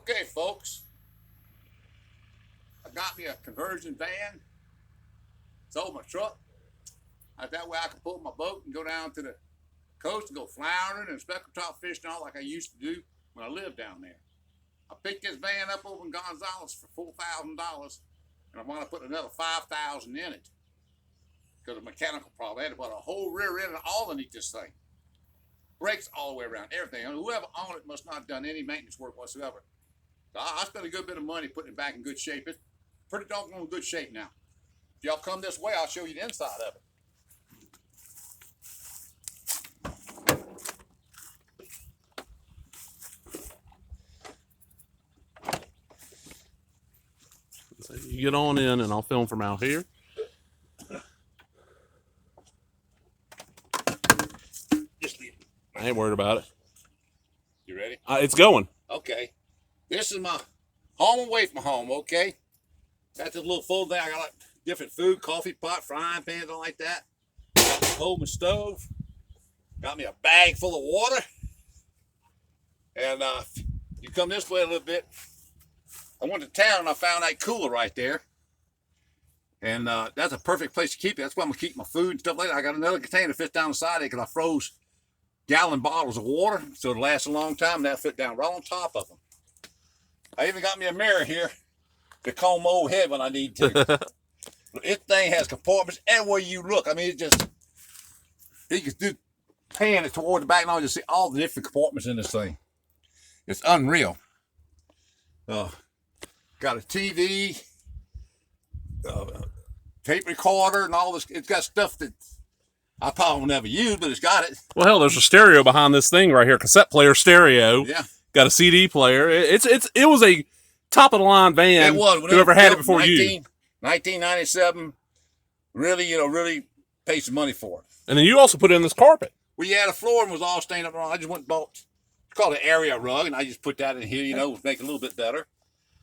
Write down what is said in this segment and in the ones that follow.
Okay, folks, I got me a conversion van. Sold my truck. That way I can pull my boat and go down to the coast and go floundering and speckled trout fishing all like I used to do when I lived down there. I picked this van up over in Gonzales for $4,000, and I want to put another $5,000 in it because of a mechanical problem. I had to put a whole rear end and all underneath this thing. Brakes all the way around, everything. And whoever owned it must not have done any maintenance work whatsoever. So I spent a good bit of money putting it back in good shape. It's pretty doggone good shape now. If y'all come this way, I'll show you the inside of it. So you get on in and I'll film from out here. Just leave it. I ain't worried about it. You ready? It's going. Okay. This is my home away from home, okay? Got this little full thing. I got like different food, coffee pot, frying pans, all like that. Got me a Coleman stove. Got me a bag full of water. And you come this way a little bit. I went to town and I found that cooler right there. And that's a perfect place to keep it. That's where I'm going to keep my food and stuff like that. I got another container that fits down the side of it because I froze gallon bottles of water so it lasts a long time, and that fit down right on top of them. I even got me a mirror here to comb my old head when I need to. This thing has compartments everywhere you look. I mean, it just, you can do pan it toward the back and I'll just see all the different compartments in this thing. It's unreal. Got a TV, tape recorder, and all this. It's got stuff that I probably will never use, but it's got it. Well, hell, there's a stereo behind this thing right here, cassette player stereo. Yeah. Got a CD player. It was a top of the line van. It was. Whoever had it before you. 1997. Really paid some money for it. And then you also put in this carpet. Well, yeah, the flooring was all stained up wrong. I just went and bought, it's called an area rug, and I just put that in here, to make it a little bit better.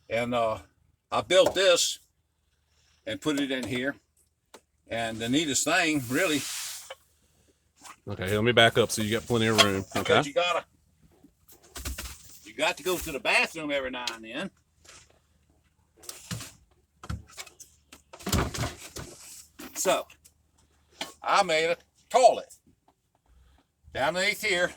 And I built this and put it in here. And the neatest thing, really. Okay, let me back up so you got plenty of room. Okay. You got to go to the bathroom every now and then. So, I made a toilet down underneath here.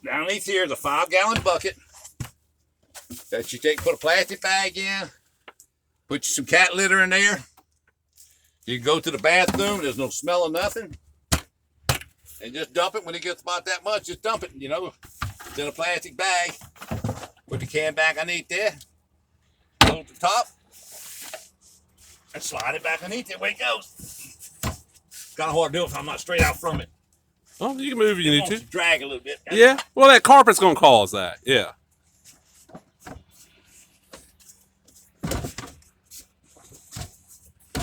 Down underneath here is a 5-gallon bucket that you put a plastic bag in, put some cat litter in there. You can go to the bathroom, there's no smell of nothing, and just dump it when it gets about that much. Just dump it, in a plastic bag. Put the can back underneath there, go to the top, and slide it back underneath it. Away it goes. Kind of hard to do if I'm not straight out from it. Oh, you can move if you need to. Drag a little bit. Yeah. Well, that carpet's gonna cause that. Yeah.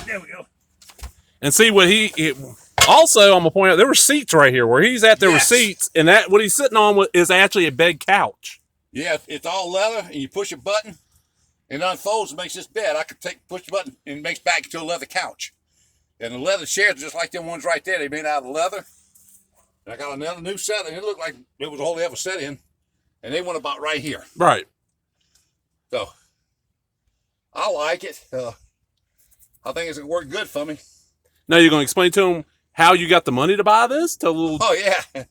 There we go. And see what also, I'm gonna point out there were seats right here where he's at. There were seats, and that what he's sitting on is actually a bed couch. Yeah, it's all leather, and you push a button, and it unfolds and makes this bed. I could push the button, and it makes back to a leather couch. And the leather chairs are just like them ones right there. They made out of leather. And I got another new set, and it looked like it was all they ever set in. And they went about right here. Right. So, I like it. I think it's going to work good for me. Now you're going to explain to him how you got the money to buy this? Oh, yeah.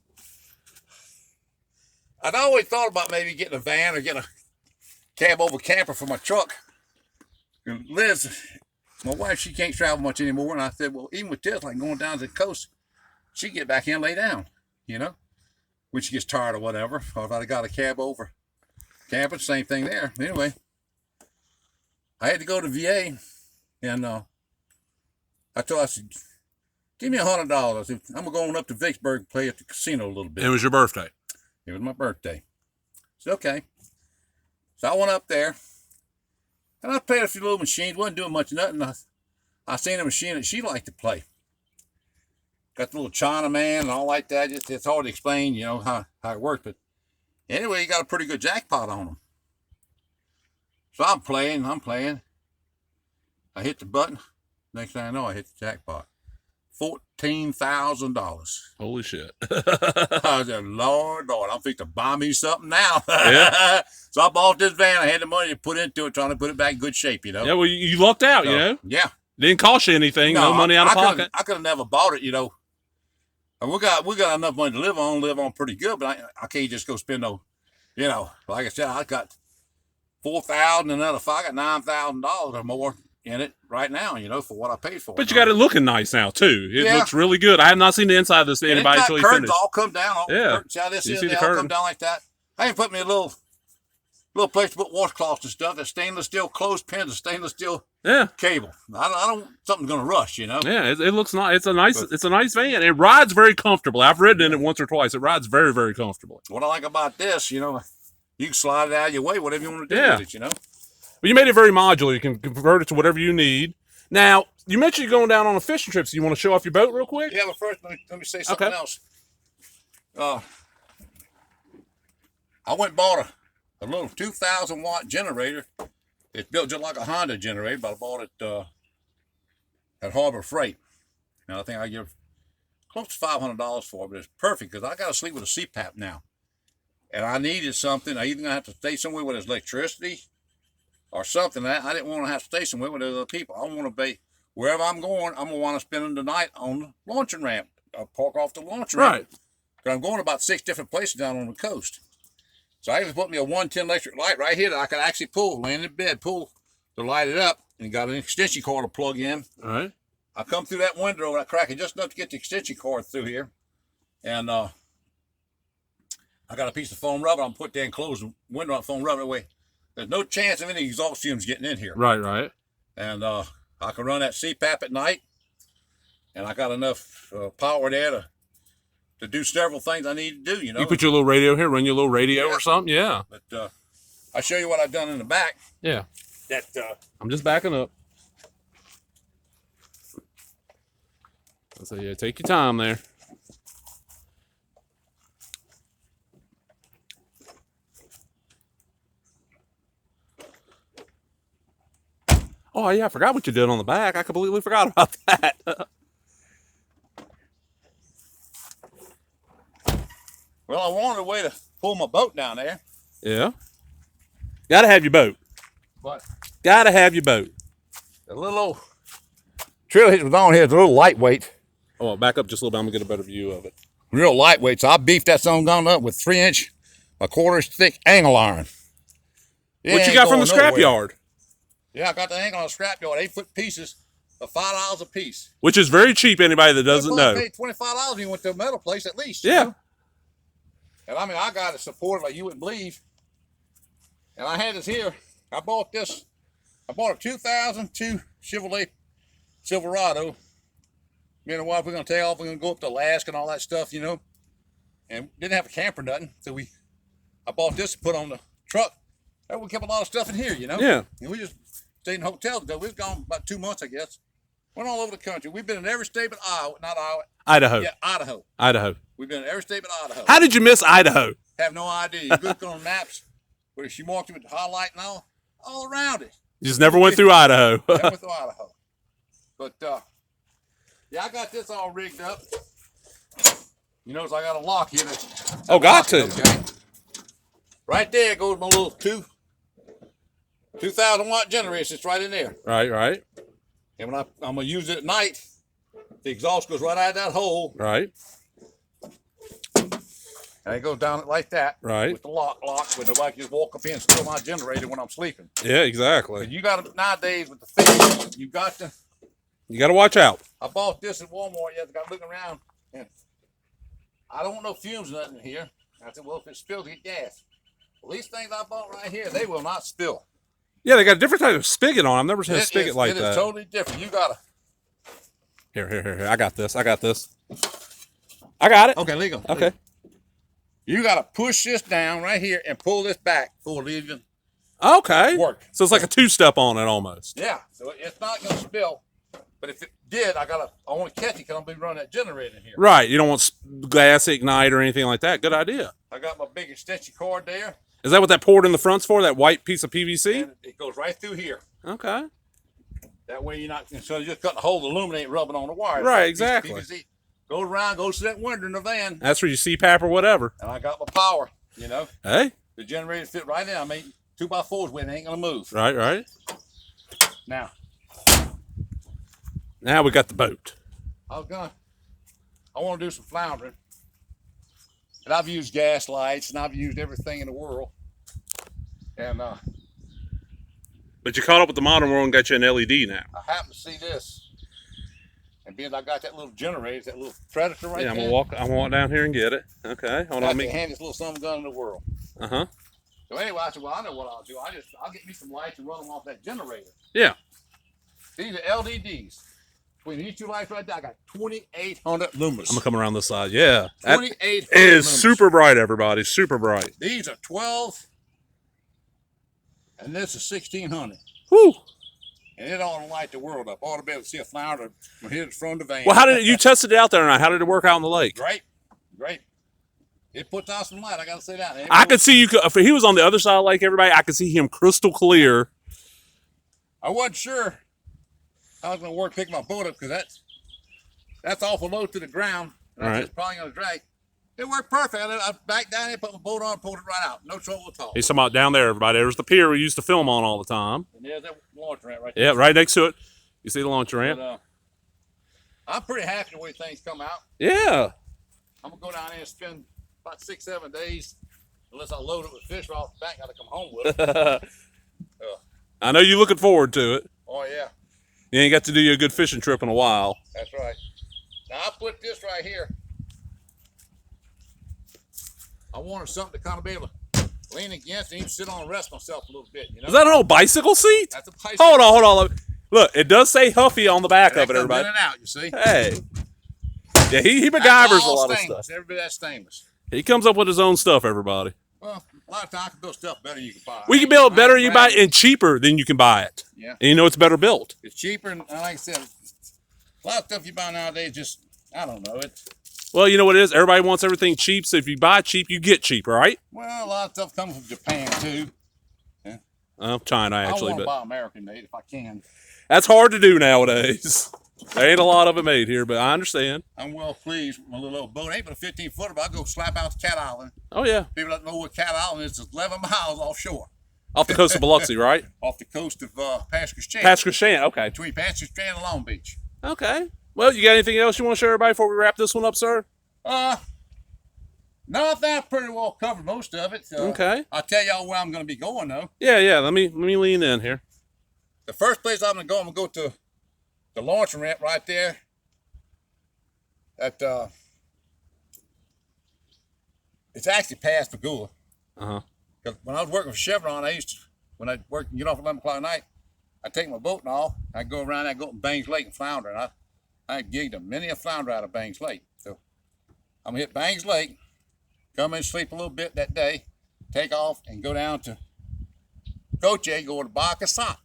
I'd always thought about maybe getting a van or getting a cab over camper for my truck. And Liz, my wife, she can't travel much anymore. And I said, well, even with this, like going down to the coast, she get back here and lay down, when she gets tired or whatever. Or if I'd have got a cab over camper, same thing there. Anyway, I had to go to VA, and I said, give me $100. I'm going up to Vicksburg to play at the casino a little bit. It was your birthday. It was my birthday. I said, okay. So I went up there, and I played a few little machines. Wasn't doing much of nothing. I seen a machine that she liked to play. Got the little China man and all like that. It's hard to explain, how it works. But anyway, you got a pretty good jackpot on them. So I'm playing. I hit the button. Next thing I know, I hit the jackpot. $14,000. Holy shit. I said, Lord, I'm fixing to buy me something now. Yeah. So I bought this van. I had the money to put into it, trying to put it back in good shape, you know. Yeah, well, you lucked out, you know. Yeah. Didn't cost you anything. No money out of pocket. I could have never bought it, you know. And we got enough money to live on pretty good, but I can't just go spend no, you know. Like I said, I got $4,000 and another. I got $9,000 or more in it right now, you know, for what I paid for. But you got it looking nice now too. It looks really good. I have not seen the inside of this to anybody until you finish. All come down. See how this is? They all come down like that. I ain't put me a little place to put washcloths and stuff. That's stainless steel clothespins and stainless steel cable. I don't something's gonna rust, you know. Yeah, it looks nice. It's a nice van. It rides very comfortable. I've ridden in it once or twice. It rides very, very comfortably. What I like about this, you know, you can slide it out of your way, whatever you want to do with it, you know. Well, you made it very modular. You can convert it to whatever you need. Now, you mentioned you're going down on a fishing trip, so you want to show off your boat real quick? Yeah, but first, let me say something else. I went and bought a little 2,000-watt generator. It's built just like a Honda generator, but I bought it at Harbor Freight. Now, I think I give close to $500 for it, but it's perfect because I got to sleep with a CPAP now. And I needed something. I either going to have to stay somewhere where there's electricity or something. I didn't want to have to stay somewhere with other people. I want to be, wherever I'm going, I'm going to want to spend the night on the launching ramp. I'll park off the launching ramp. Because I'm going about 6 different places down on the coast. So I even put me a 110 electric light right here that I could actually pull, laying in bed, pull to light it up, and got an extension cord to plug in. All right. I come through that window and I crack it just enough to get the extension cord through here. And I got a piece of foam rubber. I'm put there and close the window on foam rubber that way. There's no chance of any exhaust fumes getting in here. Right. And I can run that CPAP at night. And I got enough power there to do several things I need to do, you know. You put your little radio here, run your little radio or something, yeah. But I'll show you what I've done in the back. Yeah. That I'm just backing up. So yeah, take your time there. Oh yeah, I forgot what you did on the back. I completely forgot about that. Well, I wanted a way to pull my boat down there. Yeah. Gotta have your boat. But gotta have your boat. The little old trail hitch was on here. It's a little lightweight. Oh, back up just a little bit. I'm gonna get a better view of it. Real lightweight. So I beefed that song down up with 3-inch, a 1/4-inch thick angle iron. What you got from the scrapyard? Yeah, I got the angle on the scrapyard. 8-foot pieces of $5 a piece. Which is very cheap. Anybody that doesn't know. I paid $25 when you went to a metal place at least. Yeah. You know? And I mean, I got it supported like you wouldn't believe. And I had this here. I bought this. I bought a 2002 Chevrolet Silverado. Me and the wife, we're going to take off. We're going to go up to Alaska and all that stuff, you know. And didn't have a camper or nothing. So I bought this to put on the truck. That we kept a lot of stuff in here, you know. Yeah. And we just stayed in hotels. We was gone about 2 months, I guess. Went all over the country. We've been in every state but Idaho. Yeah, Idaho. Idaho. We've been in every state but Idaho. How did you miss Idaho? Have no idea. You look on maps where she marked you with the highlight and all around it. You just never went through Idaho. Never went through Idaho. But yeah, I got this all rigged up. You notice I got a lock here. Got to. Okay. Right there goes my little 2,000-watt generator. It's right in there. Right. And when I'm gonna use it at night, the exhaust goes right out of that hole. Right. And it goes down like that. Right. With the lock, where nobody can just walk up in and steal my generator when I'm sleeping. Yeah, exactly. And you got to, nowadays with the thing, you got to watch out. I bought this at Walmart. I got looking around, and I don't want no fumes or nothing in here. I said, well, if it spills, get gas. Well, these things I bought right here, they will not spill. Yeah, they got a different type of spigot on. I've never seen a spigot like that. It is totally different. You gotta. Here. I got this. I got it. Okay, legal. Okay. You gotta push this down right here and pull this back before it even work. So it's like a 2-step on it almost. Yeah. So it's not gonna spill. But if it did, I want to catch it because I'm gonna be running that generator in here. Right. You don't want gas ignite or anything like that. Good idea. I got my big extension cord there. Is that what that port in the front's for? That white piece of PVC? And it goes right through here. Okay. That way you're not, so you just cutting a hole, the aluminum ain't rubbing on the wire. Right, exactly. Go around, go to that window in the van. That's where you CPAP or whatever. And I got my power, you know. Hey. The generator fit right in. I mean, 2x4s with it ain't gonna move. Right, right. Now we got the boat. I want to do some floundering. And I've used gas lights and I've used everything in the world. And but you caught up with the modern world and got you an LED now. I happen to see this. And being I got that little generator, that little Predator right there. Yeah, I'm gonna walk down here and get it. Okay, hold on. That's the handiest little son of a gun in the world. Uh-huh. So anyway, I said, well, I know what I'll do. I'll get me some lights and run them off that generator. Yeah. These are LEDs. Between these two lights right there, I got 2,800 lumens. I'm gonna come around this side. Yeah. 2,800 is lumens. super bright, everybody. Super bright. These are 12, and this is 1,600. Whew. And it ought to light the world up. Ought to be able to see a flounder when hit it from the van. Well, how did you tested it out there tonight? How did it work out in the lake? Great, great. It puts out some light. I gotta say that. I could see you. If he was on the other side of the lake, everybody, I could see him crystal clear. I wasn't sure how I was gonna work picking my boat up because that's awful low to the ground. And I was just probably gonna drag. It worked perfect. I backed down there, put my boat on, pulled it right out. No trouble at all. He's talking about down there, everybody. There's the pier we used to film on all the time. And there's that launch ramp right there. Yeah, right next to it. You see the launch ramp? But, I'm pretty happy the way things come out. Yeah. I'm gonna go down there and spend about 6-7 days, unless I load it with fish right off the back. Gotta come home with it. I know you're looking forward to it. Oh yeah. You ain't got to do you a good fishing trip in a while. That's right. Now I put this right here. I wanted something to kind of be able to lean against and even sit on and rest myself a little bit. You know? Is that an old bicycle seat? That's a bicycle. Hold on. Look, it does say Huffy on the back of it, everybody. In and out, you see. Hey. Yeah, he MacGyver's a lot of stuff. Everybody that's stainless. He comes up with his own stuff, everybody. Well, a lot of times I can build stuff better than you can buy. We can build it better you buy it and cheaper than you can buy it. Yeah. And you know it's better built. It's cheaper, and like I said, a lot of stuff you buy nowadays just, I don't know. Well, you know what it is? Everybody wants everything cheap, so if you buy cheap, you get cheap, right? Well, a lot of stuff comes from Japan, too. Yeah. China, actually. I want to buy American made if I can. That's hard to do nowadays. There ain't a lot of it made here, but I understand. I'm well pleased with my little old boat. Ain't but a 15-footer, but I'll go slap out to Cat Island. Oh, yeah. People don't know what Cat Island is. It's 11 miles offshore. Off the coast of Biloxi, right? Off the coast of Pasquishan. Pasquishan, okay. Between Pasquishan and Long Beach. Okay. Well, you got anything else you want to share, everybody, before we wrap this one up, sir? No, I think I pretty well covered most of it. Okay. I'll tell y'all where I'm going to be going, though. Yeah. Let me lean in here. The first place I'm going to go to the launch ramp right there. It's actually past Pagula. Uh-huh. Because when I was working for Chevron, when I worked, get off at 11 o'clock at night, I'd take my boat and all, I'd go around, I'd go up to Bangs Lake and flounder, and I gigged many a flounder out of Bangs Lake. So I'm going to hit Bangs Lake, come in, sleep a little bit that day, take off, and go down to Coche, go to Bacasat.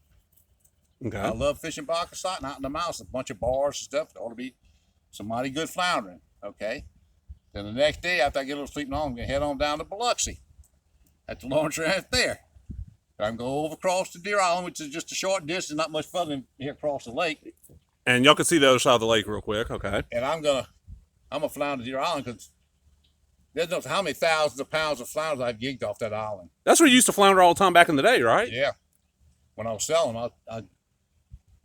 Okay. I love fishing Bacasat, and out in the mountains, a bunch of bars and stuff. There ought to be some mighty good floundering, okay? Then the next day, after I get a little sleep on, I'm going to head on down to Biloxi. At the launch ramp there. I can go over across to Deer Island, which is just a short distance, not much further than here across the lake. And y'all can see the other side of the lake real quick, okay? And I'm gonna flounder Deer Island because there's no how many thousands of pounds of flounders I've gigged off that island. That's where you used to flounder all the time back in the day, right? Yeah. When I was selling them, I'd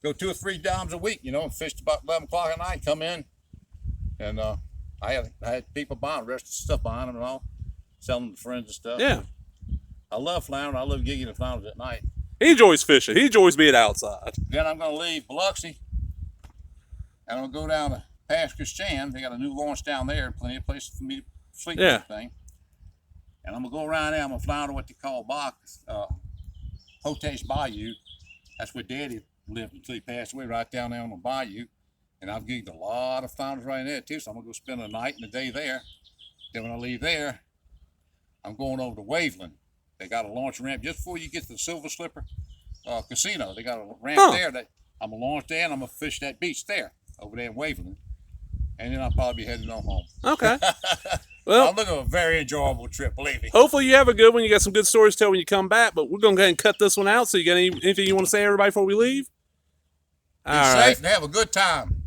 go 2 or 3 times a week, and fish about 11 o'clock at night, come in, and I had people buying the rest of the stuff behind them and all, selling them to friends and stuff. Yeah. I love floundering. I love gigging the flounders at night. He enjoys fishing. He enjoys being outside. Then I'm going to leave Biloxi, and I'm going to go down to Pasquishan. They got a new launch down there, plenty of places for me to sleep and everything. And I'm going to go around there. I'm going to flounder what they call Potash Bayou. That's where Daddy lived until he passed away, right down there on the bayou. And I've gigged a lot of flounders right there, too, so I'm going to go spend a night and a day there. Then when I leave there, I'm going over to Waveland. They got a launch ramp just before you get to the Silver Slipper Casino. They got a ramp there that I'm going to launch there, and I'm going to fish that beach there, over there in Waveland. And then I'll probably be heading on home. Okay. Well, I'm looking at a very enjoyable trip, believe me. Hopefully you have a good one. You got some good stories to tell when you come back, but we're going to go ahead and cut this one out. So you got anything you want to say, everybody, before we leave? Be All safe right. and have a good time.